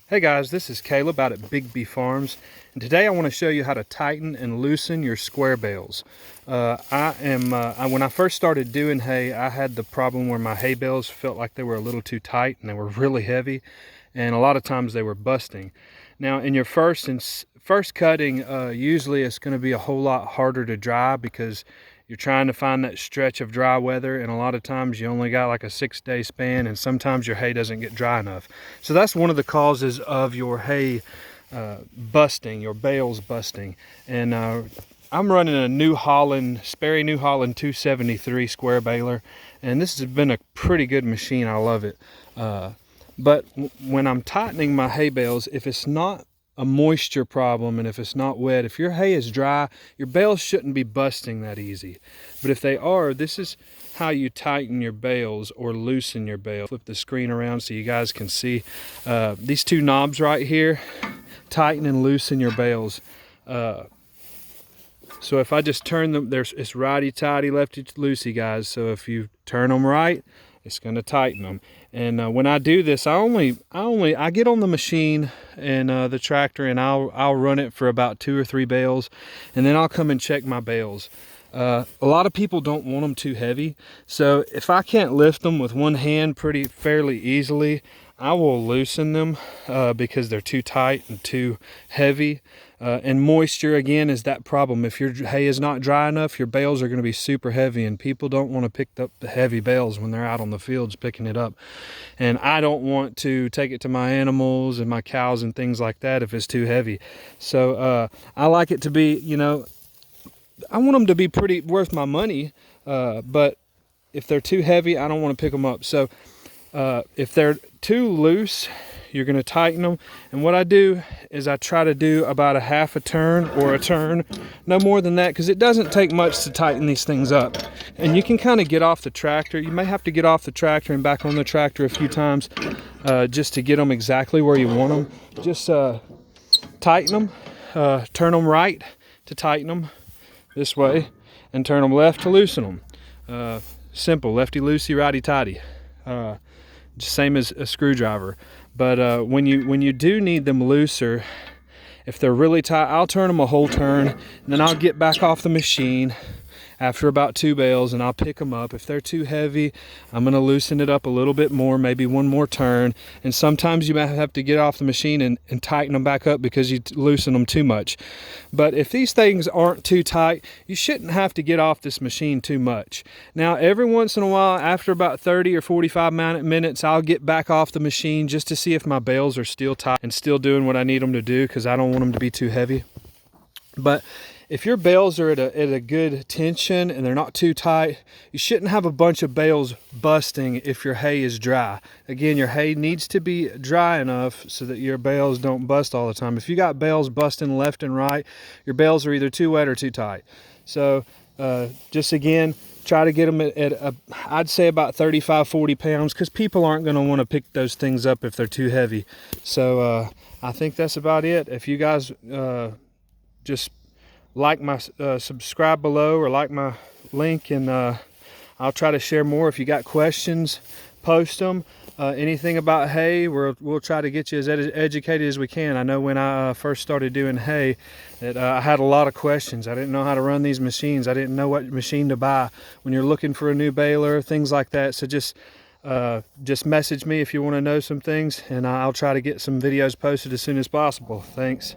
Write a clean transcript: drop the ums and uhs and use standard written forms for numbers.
Hey guys, this is Caleb out at Big B Farms, and today I want to show you how to tighten and loosen your square bales. When I first started doing hay, I had the problem where my hay bales felt like they were a little too tight and they were really heavy, and a lot of times they were busting. Now in your first cutting, usually it's going to be a whole lot harder to dry because you're trying to find that stretch of dry weather, and a lot of times you only got like a 6-day span, and sometimes your hay doesn't get dry enough. So that's one of the causes of your hay busting, your bales busting. And I'm running a New Holland, Sperry New Holland 273 square baler, and this has been a pretty good machine. I love it. But when I'm tightening my hay bales, if it's not a moisture problem and if it's not wet, if your hay is dry, your bales shouldn't be busting that easy. But if they are, this is how you tighten your bales or loosen your bales. Flip the screen around so you guys can see these two knobs right here. Tighten and loosen your bales. So if I just turn them, it's righty-tighty, lefty-loosey, guys. So if you turn them right, it's going to tighten them. And when I do this, I get on the machine and the tractor, and I'll run it for about 2 or 3 bales, and then I'll come and check my bales. A lot of people don't want them too heavy, so if I can't lift them with one hand fairly easily, I will loosen them because they're too tight and too heavy. And moisture, again, is that problem. If your hay is not dry enough, your bales are going to be super heavy, and people don't want to pick up the heavy bales when they're out on the fields picking it up. And I don't want to take it to my animals and my cows and things like that if it's too heavy. So I like it to be, I want them to be pretty worth my money, but if they're too heavy, I don't want to pick them up. So if they're too loose, you're going to tighten them. And what I do is I try to do about a half a turn or a turn, no more than that, because it doesn't take much to tighten these things up. And you can kind of get off the tractor. You may have to get off the tractor and back on the tractor a few times just to get them exactly where you want them. Just tighten them, turn them right to tighten them this way, and turn them left to loosen them. Simple, lefty-loosey, righty-tighty. Same as a screwdriver. But when you do need them looser, if they're really tight, I'll turn them a whole turn, and then I'll get back off the machine after about 2 bales, and I'll pick them up. If they're too heavy, I'm going to loosen it up a little bit more, maybe one more turn. And sometimes you might have to get off the machine and tighten them back up because you loosen them too much. But if these things aren't too tight, you shouldn't have to get off this machine too much. Now, every once in a while, after about 30 or 45 minutes, I'll get back off the machine just to see if my bales are still tight and still doing what I need them to do, because I don't want them to be too heavy. But if your bales are at a good tension and they're not too tight, you shouldn't have a bunch of bales busting if your hay is dry. Again, your hay needs to be dry enough so that your bales don't bust all the time. If you got bales busting left and right, your bales are either too wet or too tight. So just again, try to get them at I'd say about 35-40 pounds, because people aren't going to want to pick those things up if they're too heavy. So I think that's about it. If you guys just like my subscribe below, or like my link, and I'll try to share more. If you got questions, post them. Anything about hay, we'll try to get you as educated as we can. I know when I first started doing hay that I had a lot of questions. I didn't know how to run these machines. I didn't know what machine to buy when you're looking for a new baler, things like that. So just message me if you want to know some things, and I'll try to get some videos posted as soon as possible. Thanks.